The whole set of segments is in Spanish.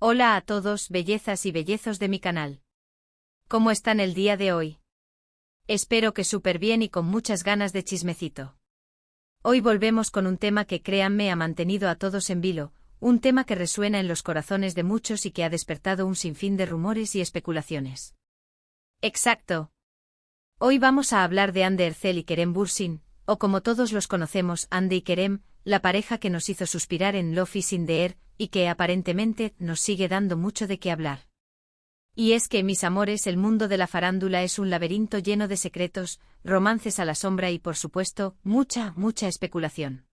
Hola a todos, bellezas y bellezos de mi canal. ¿Cómo están el día de hoy? Espero que súper bien y con muchas ganas de chismecito. Hoy volvemos con un tema que créanme ha mantenido a todos en vilo, un tema que resuena en los corazones de muchos y que ha despertado un sinfín de rumores y especulaciones. Exacto. Hoy vamos a hablar de Hande Erçel y Kerem Bürsin, o como todos los conocemos, Hande y Kerem, la pareja que nos hizo suspirar en Love is in the Air, y que aparentemente nos sigue dando mucho de qué hablar. Y es que, mis amores, el mundo de la farándula es un laberinto lleno de secretos, romances a la sombra y, por supuesto, mucha especulación.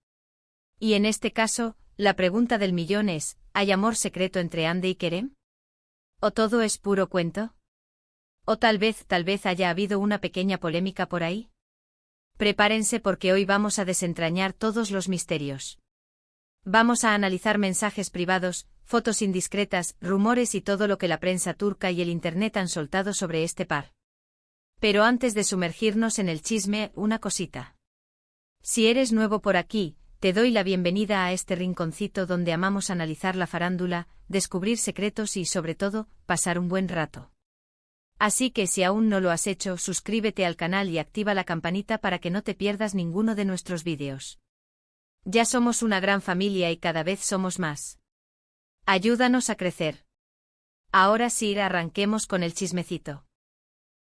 Y en este caso, la pregunta del millón es, ¿hay amor secreto entre Hande y Kerem? ¿O todo es puro cuento? ¿O tal vez haya habido una pequeña polémica por ahí? Prepárense porque hoy vamos a desentrañar todos los misterios. Vamos a analizar mensajes privados, fotos indiscretas, rumores y todo lo que la prensa turca y el internet han soltado sobre este par. Pero antes de sumergirnos en el chisme, una cosita. Si eres nuevo por aquí, te doy la bienvenida a este rinconcito donde amamos analizar la farándula, descubrir secretos y, sobre todo, pasar un buen rato. Así que si aún no lo has hecho, suscríbete al canal y activa la campanita para que no te pierdas ninguno de nuestros vídeos. Ya somos una gran familia y cada vez somos más. Ayúdanos a crecer. Ahora sí, arranquemos con el chismecito.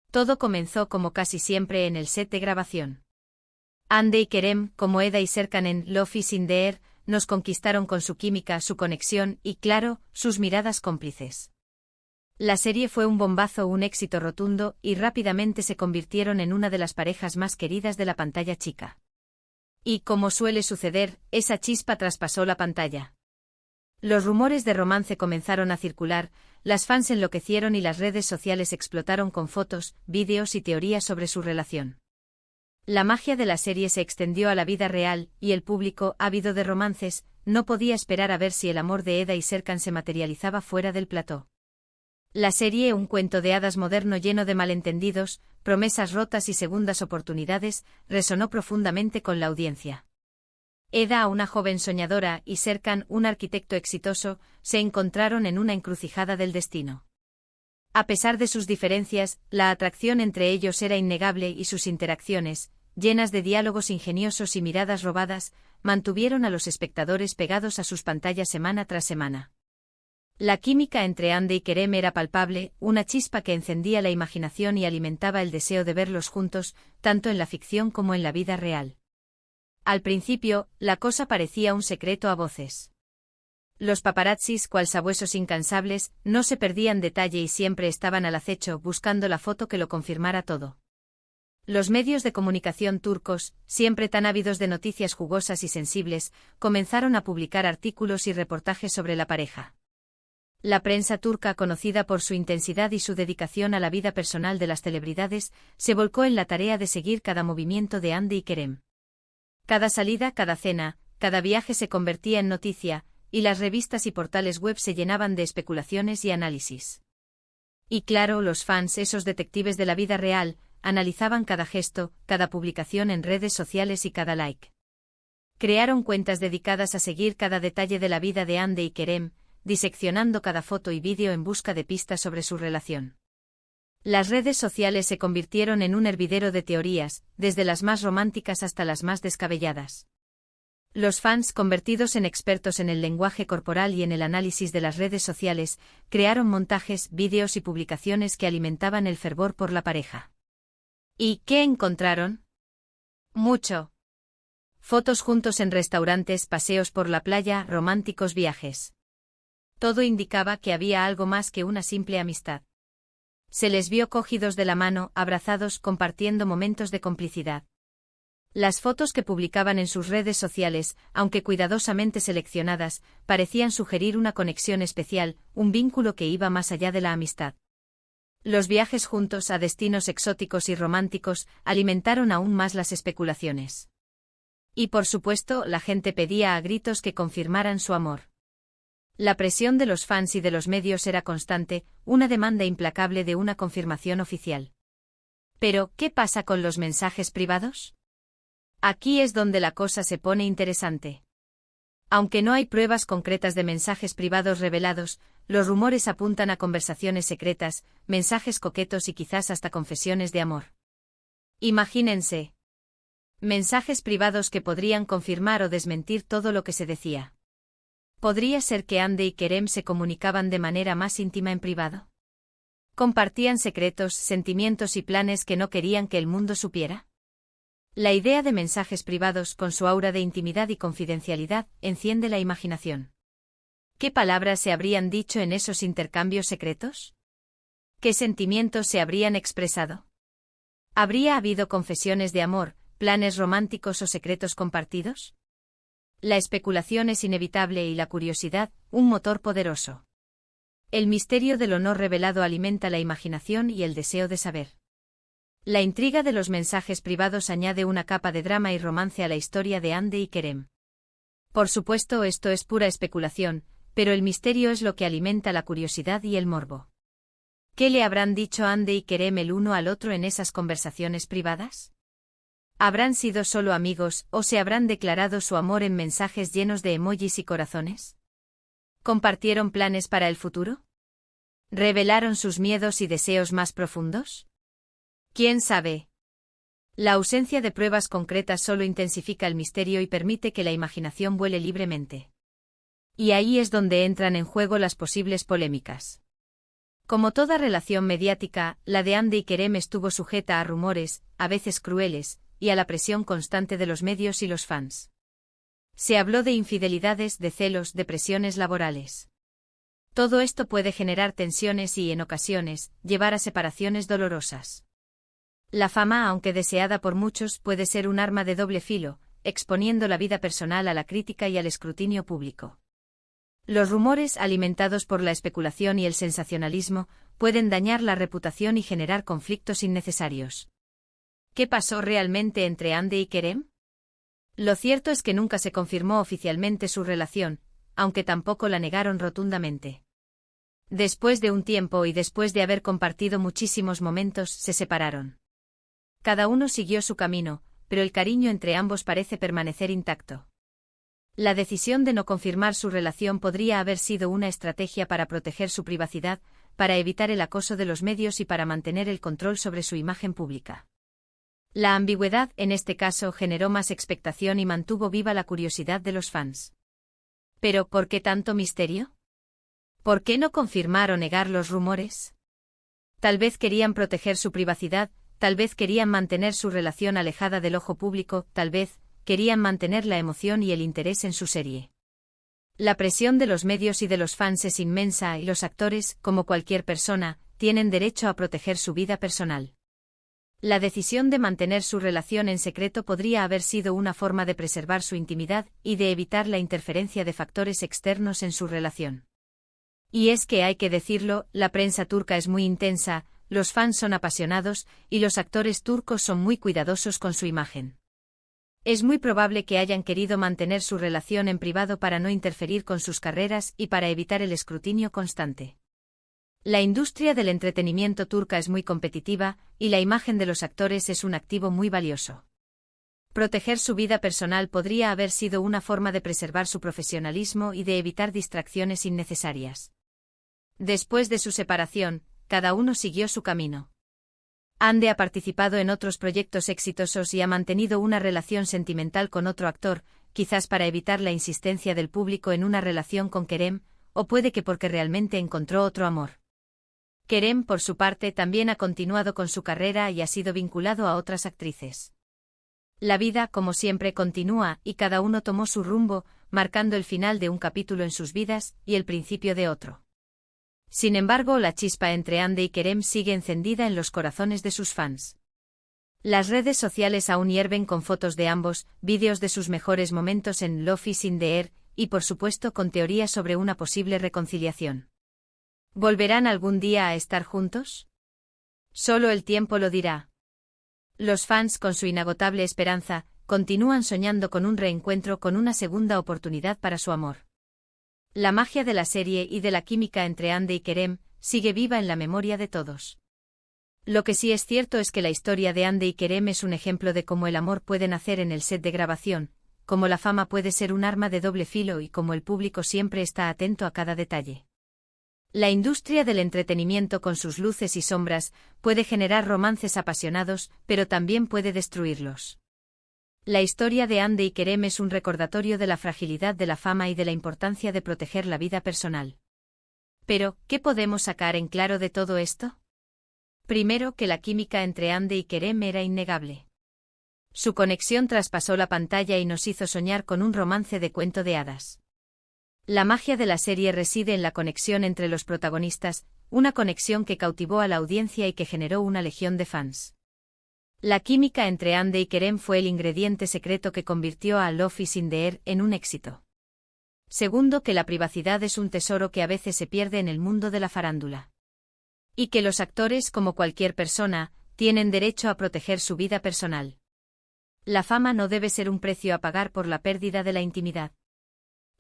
Todo comenzó como casi siempre en el set de grabación. Hande y Kerem, como Eda y Serkan en Love is in the Air, nos conquistaron con su química, su conexión y, claro, sus miradas cómplices. La serie fue un bombazo, un éxito rotundo, y rápidamente se convirtieron en una de las parejas más queridas de la pantalla chica. Y, como suele suceder, esa chispa traspasó la pantalla. Los rumores de romance comenzaron a circular, las fans enloquecieron y las redes sociales explotaron con fotos, vídeos y teorías sobre su relación. La magia de la serie se extendió a la vida real, y el público, ávido de romances, no podía esperar a ver si el amor de Eda y Serkan se materializaba fuera del plató. La serie, un cuento de hadas moderno lleno de malentendidos, promesas rotas y segundas oportunidades, resonó profundamente con la audiencia. Eda, una joven soñadora, y Serkan, un arquitecto exitoso, se encontraron en una encrucijada del destino. A pesar de sus diferencias, la atracción entre ellos era innegable y sus interacciones, llenas de diálogos ingeniosos y miradas robadas, mantuvieron a los espectadores pegados a sus pantallas semana tras semana. La química entre Hande y Kerem era palpable, una chispa que encendía la imaginación y alimentaba el deseo de verlos juntos, tanto en la ficción como en la vida real. Al principio, la cosa parecía un secreto a voces. Los paparazzis, cual sabuesos incansables, no se perdían detalle y siempre estaban al acecho buscando la foto que lo confirmara todo. Los medios de comunicación turcos, siempre tan ávidos de noticias jugosas y sensibles, comenzaron a publicar artículos y reportajes sobre la pareja. La prensa turca, conocida por su intensidad y su dedicación a la vida personal de las celebridades, se volcó en la tarea de seguir cada movimiento de Hande y Kerem. Cada salida, cada cena, cada viaje se convertía en noticia, y las revistas y portales web se llenaban de especulaciones y análisis. Y claro, los fans, esos detectives de la vida real, analizaban cada gesto, cada publicación en redes sociales y cada like. Crearon cuentas dedicadas a seguir cada detalle de la vida de Hande y Kerem, diseccionando cada foto y vídeo en busca de pistas sobre su relación. Las redes sociales se convirtieron en un hervidero de teorías, desde las más románticas hasta las más descabelladas. Los fans, convertidos en expertos en el lenguaje corporal y en el análisis de las redes sociales, crearon montajes, vídeos y publicaciones que alimentaban el fervor por la pareja. ¿Y qué encontraron? Mucho. Fotos juntos en restaurantes, paseos por la playa, románticos viajes. Todo indicaba que había algo más que una simple amistad. Se les vio cogidos de la mano, abrazados, compartiendo momentos de complicidad. Las fotos que publicaban en sus redes sociales, aunque cuidadosamente seleccionadas, parecían sugerir una conexión especial, un vínculo que iba más allá de la amistad. Los viajes juntos a destinos exóticos y románticos alimentaron aún más las especulaciones. Y por supuesto, la gente pedía a gritos que confirmaran su amor. La presión de los fans y de los medios era constante, una demanda implacable de una confirmación oficial. Pero, ¿qué pasa con los mensajes privados? Aquí es donde la cosa se pone interesante. Aunque no hay pruebas concretas de mensajes privados revelados, los rumores apuntan a conversaciones secretas, mensajes coquetos y quizás hasta confesiones de amor. Imagínense. Mensajes privados que podrían confirmar o desmentir todo lo que se decía. ¿Podría ser que Andy y Kerem se comunicaban de manera más íntima en privado? ¿Compartían secretos, sentimientos y planes que no querían que el mundo supiera? La idea de mensajes privados, con su aura de intimidad y confidencialidad, enciende la imaginación. ¿Qué palabras se habrían dicho en esos intercambios secretos? ¿Qué sentimientos se habrían expresado? ¿Habría habido confesiones de amor, planes románticos o secretos compartidos? La especulación es inevitable y la curiosidad, un motor poderoso. El misterio del honor revelado alimenta la imaginación y el deseo de saber. La intriga de los mensajes privados añade una capa de drama y romance a la historia de Andy y Kerem. Por supuesto, esto es pura especulación, pero el misterio es lo que alimenta la curiosidad y el morbo. ¿Qué le habrán dicho Andy y Kerem el uno al otro en esas conversaciones privadas? ¿Habrán sido solo amigos o se habrán declarado su amor en mensajes llenos de emojis y corazones? ¿Compartieron planes para el futuro? ¿Revelaron sus miedos y deseos más profundos? ¿Quién sabe? La ausencia de pruebas concretas solo intensifica el misterio y permite que la imaginación vuele libremente. Y ahí es donde entran en juego las posibles polémicas. Como toda relación mediática, la de Andy y Kerem estuvo sujeta a rumores, a veces crueles, y a la presión constante de los medios y los fans. Se habló de infidelidades, de celos, de presiones laborales. Todo esto puede generar tensiones y, en ocasiones, llevar a separaciones dolorosas. La fama, aunque deseada por muchos, puede ser un arma de doble filo, exponiendo la vida personal a la crítica y al escrutinio público. Los rumores, alimentados por la especulación y el sensacionalismo, pueden dañar la reputación y generar conflictos innecesarios. ¿Qué pasó realmente entre Andy y Kerem? Lo cierto es que nunca se confirmó oficialmente su relación, aunque tampoco la negaron rotundamente. Después de un tiempo y después de haber compartido muchísimos momentos, se separaron. Cada uno siguió su camino, pero el cariño entre ambos parece permanecer intacto. La decisión de no confirmar su relación podría haber sido una estrategia para proteger su privacidad, para evitar el acoso de los medios y para mantener el control sobre su imagen pública. La ambigüedad, en este caso, generó más expectación y mantuvo viva la curiosidad de los fans. Pero, ¿por qué tanto misterio? ¿Por qué no confirmar o negar los rumores? Tal vez querían proteger su privacidad, tal vez querían mantener su relación alejada del ojo público, tal vez querían mantener la emoción y el interés en su serie. La presión de los medios y de los fans es inmensa y los actores, como cualquier persona, tienen derecho a proteger su vida personal. La decisión de mantener su relación en secreto podría haber sido una forma de preservar su intimidad y de evitar la interferencia de factores externos en su relación. Y es que hay que decirlo, la prensa turca es muy intensa, los fans son apasionados y los actores turcos son muy cuidadosos con su imagen. Es muy probable que hayan querido mantener su relación en privado para no interferir con sus carreras y para evitar el escrutinio constante. La industria del entretenimiento turca es muy competitiva, y la imagen de los actores es un activo muy valioso. Proteger su vida personal podría haber sido una forma de preservar su profesionalismo y de evitar distracciones innecesarias. Después de su separación, cada uno siguió su camino. Andy ha participado en otros proyectos exitosos y ha mantenido una relación sentimental con otro actor, quizás para evitar la insistencia del público en una relación con Kerem, o puede que porque realmente encontró otro amor. Kerem, por su parte, también ha continuado con su carrera y ha sido vinculado a otras actrices. La vida, como siempre, continúa y cada uno tomó su rumbo, marcando el final de un capítulo en sus vidas y el principio de otro. Sin embargo, la chispa entre Andy y Kerem sigue encendida en los corazones de sus fans. Las redes sociales aún hierven con fotos de ambos, vídeos de sus mejores momentos en Love is in the air, y por supuesto con teorías sobre una posible reconciliación. ¿Volverán algún día a estar juntos? Solo el tiempo lo dirá. Los fans, con su inagotable esperanza, continúan soñando con un reencuentro, con una segunda oportunidad para su amor. La magia de la serie y de la química entre Andy y Kerem sigue viva en la memoria de todos. Lo que sí es cierto es que la historia de Andy y Kerem es un ejemplo de cómo el amor puede nacer en el set de grabación, cómo la fama puede ser un arma de doble filo y cómo el público siempre está atento a cada detalle. La industria del entretenimiento con sus luces y sombras puede generar romances apasionados, pero también puede destruirlos. La historia de Hande y Kerem es un recordatorio de la fragilidad de la fama y de la importancia de proteger la vida personal. Pero, ¿qué podemos sacar en claro de todo esto? Primero, que la química entre Hande y Kerem era innegable. Su conexión traspasó la pantalla y nos hizo soñar con un romance de cuento de hadas. La magia de la serie reside en la conexión entre los protagonistas, una conexión que cautivó a la audiencia y que generó una legión de fans. La química entre Hande y Kerem fue el ingrediente secreto que convirtió a Love is in the Air en un éxito. Segundo, que la privacidad es un tesoro que a veces se pierde en el mundo de la farándula. Y que los actores, como cualquier persona, tienen derecho a proteger su vida personal. La fama no debe ser un precio a pagar por la pérdida de la intimidad.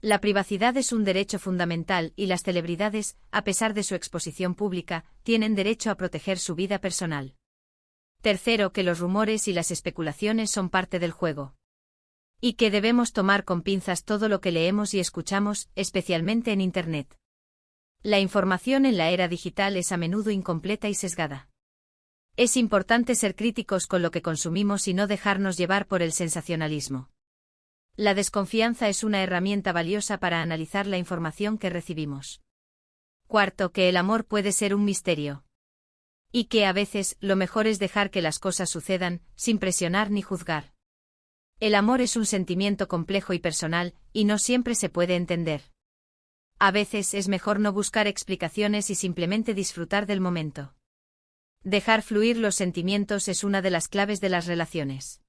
La privacidad es un derecho fundamental y las celebridades, a pesar de su exposición pública, tienen derecho a proteger su vida personal. Tercero, que los rumores y las especulaciones son parte del juego. Y que debemos tomar con pinzas todo lo que leemos y escuchamos, especialmente en Internet. La información en la era digital es a menudo incompleta y sesgada. Es importante ser críticos con lo que consumimos y no dejarnos llevar por el sensacionalismo. La desconfianza es una herramienta valiosa para analizar la información que recibimos. Cuarto, que el amor puede ser un misterio. Y que a veces lo mejor es dejar que las cosas sucedan, sin presionar ni juzgar. El amor es un sentimiento complejo y personal, y no siempre se puede entender. A veces es mejor no buscar explicaciones y simplemente disfrutar del momento. Dejar fluir los sentimientos es una de las claves de las relaciones.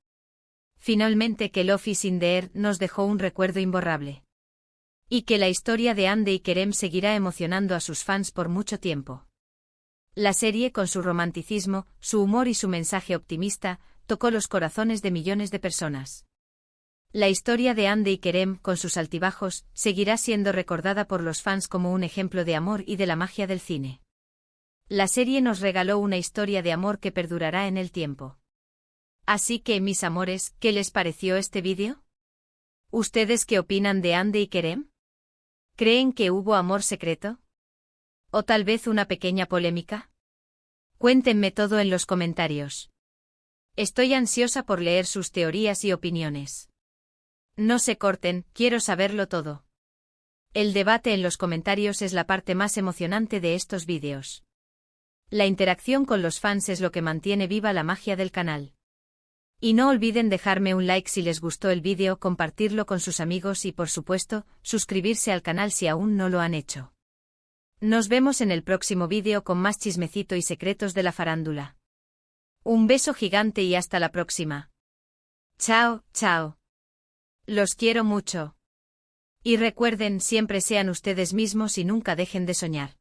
Finalmente, que Love is in the Air nos dejó un recuerdo imborrable. Y que la historia de Hande y Kerem seguirá emocionando a sus fans por mucho tiempo. La serie, con su romanticismo, su humor y su mensaje optimista, tocó los corazones de millones de personas. La historia de Hande y Kerem, con sus altibajos, seguirá siendo recordada por los fans como un ejemplo de amor y de la magia del cine. La serie nos regaló una historia de amor que perdurará en el tiempo. Así que, mis amores, ¿qué les pareció este vídeo? ¿Ustedes qué opinan de Hande y Kerem? ¿Creen que hubo amor secreto? ¿O tal vez una pequeña polémica? Cuéntenme todo en los comentarios. Estoy ansiosa por leer sus teorías y opiniones. No se corten, quiero saberlo todo. El debate en los comentarios es la parte más emocionante de estos vídeos. La interacción con los fans es lo que mantiene viva la magia del canal. Y no olviden dejarme un like si les gustó el vídeo, compartirlo con sus amigos y por supuesto, suscribirse al canal si aún no lo han hecho. Nos vemos en el próximo vídeo con más chismecito y secretos de la farándula. Un beso gigante y hasta la próxima. Chao, chao. Los quiero mucho. Y recuerden, siempre sean ustedes mismos y nunca dejen de soñar.